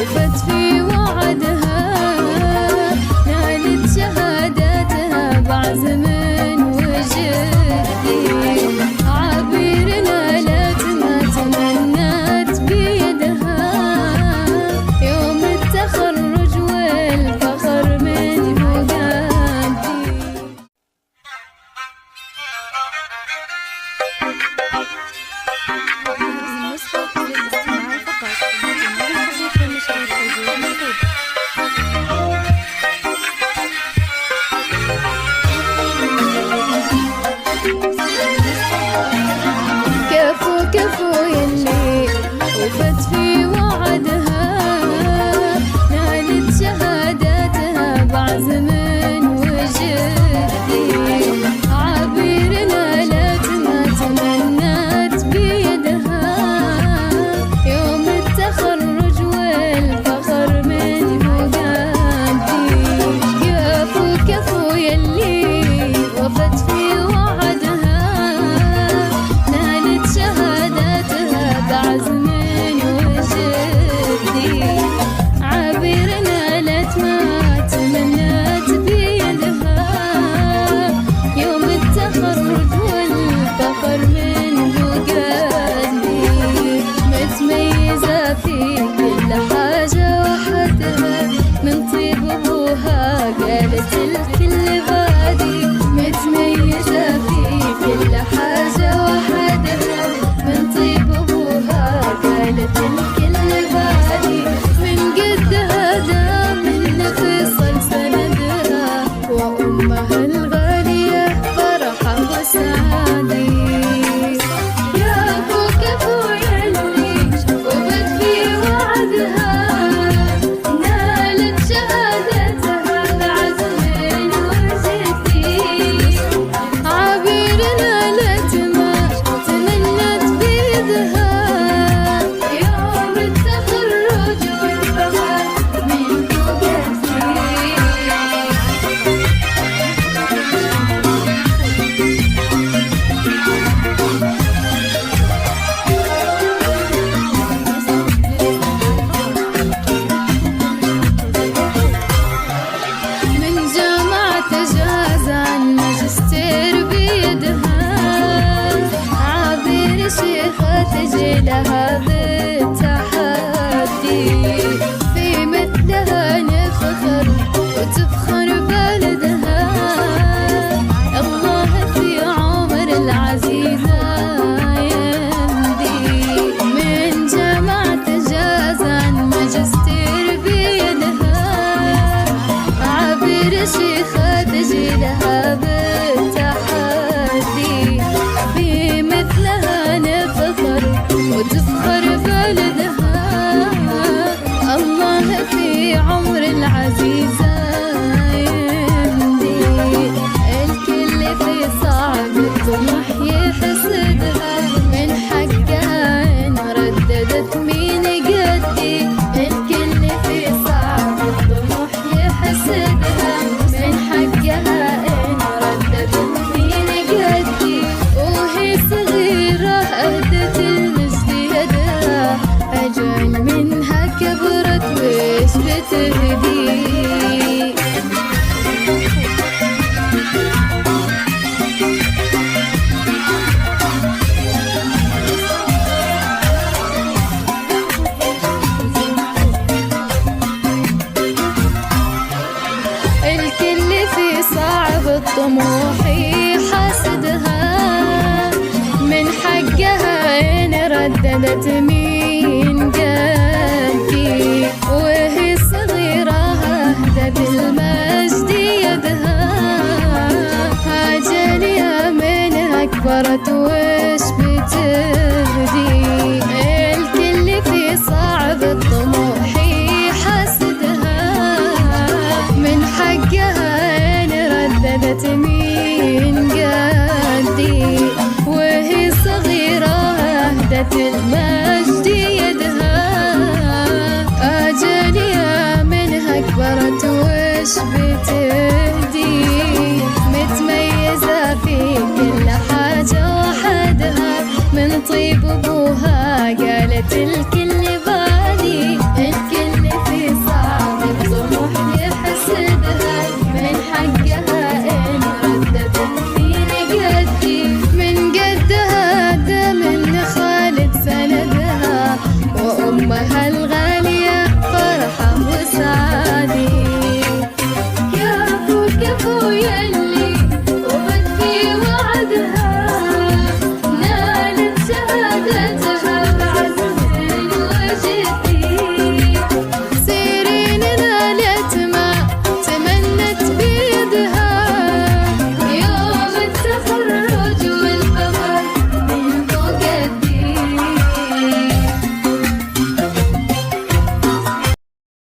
وفت في وعدها، نالت شهاداتها بعزم وجدي، عبير نالت ما تمنت بيدها، يوم التخرج والفخر من فؤادي. كفو كفو يلي وفت في وعدها، نالت شهاداتها بعزم وجدي، عبير نالت ما تمنت بيدها، يوم التخرج والفخر من فؤادي. كفو كفو يلي وفت في وعدها، نالت شهاداتها بعزم وجدي، عبير نالت ما تمنت بيدها، يوم التخرج والفخر من فؤادي. متميزة في كل حاجة وحدها، من طيب أبوها قالت الكل بادي. متميزة في كل حاجة وحدها، من طيب أبوها قالت الكل بادي. من قدها دام النفصل سندها، وأمها الغالية فرحة وسعادة. كفو كفو يلي وفت في وعدها، نالت شهادتها بعزم وجدي، عبير نالت ما تمنت بيدها، يوم التخرج والفخر من فؤادي. من جامعة جازان ماجستير بيدها، عابر شيخة تجي لها بالتحدي، في مثلها نفخر وتفخر بلدها، الله في عمر العزيزة يمدي. من جامعة جازان ماجستير بيدها، عبير شيخة تجي لها بالتحدي، في مثلها نفخر وتفخر بلدها، الله في عمر العزيزة يمدي. الكل في صعب الطموح يحسدها، من حقها إن رددت مين قدي. الكل في صعب الطموح يحسدها، من حقها إن رددت مين قدي. وهي صغيرة أهدت المجد يدها، أجل منها كبرت ويش بتهدي. الكل في صعب الطموح يحسدها، من حقها إن رددت مين قدي. وهي صغيرة أهدت المجد يدها، أجل يا منها كبرت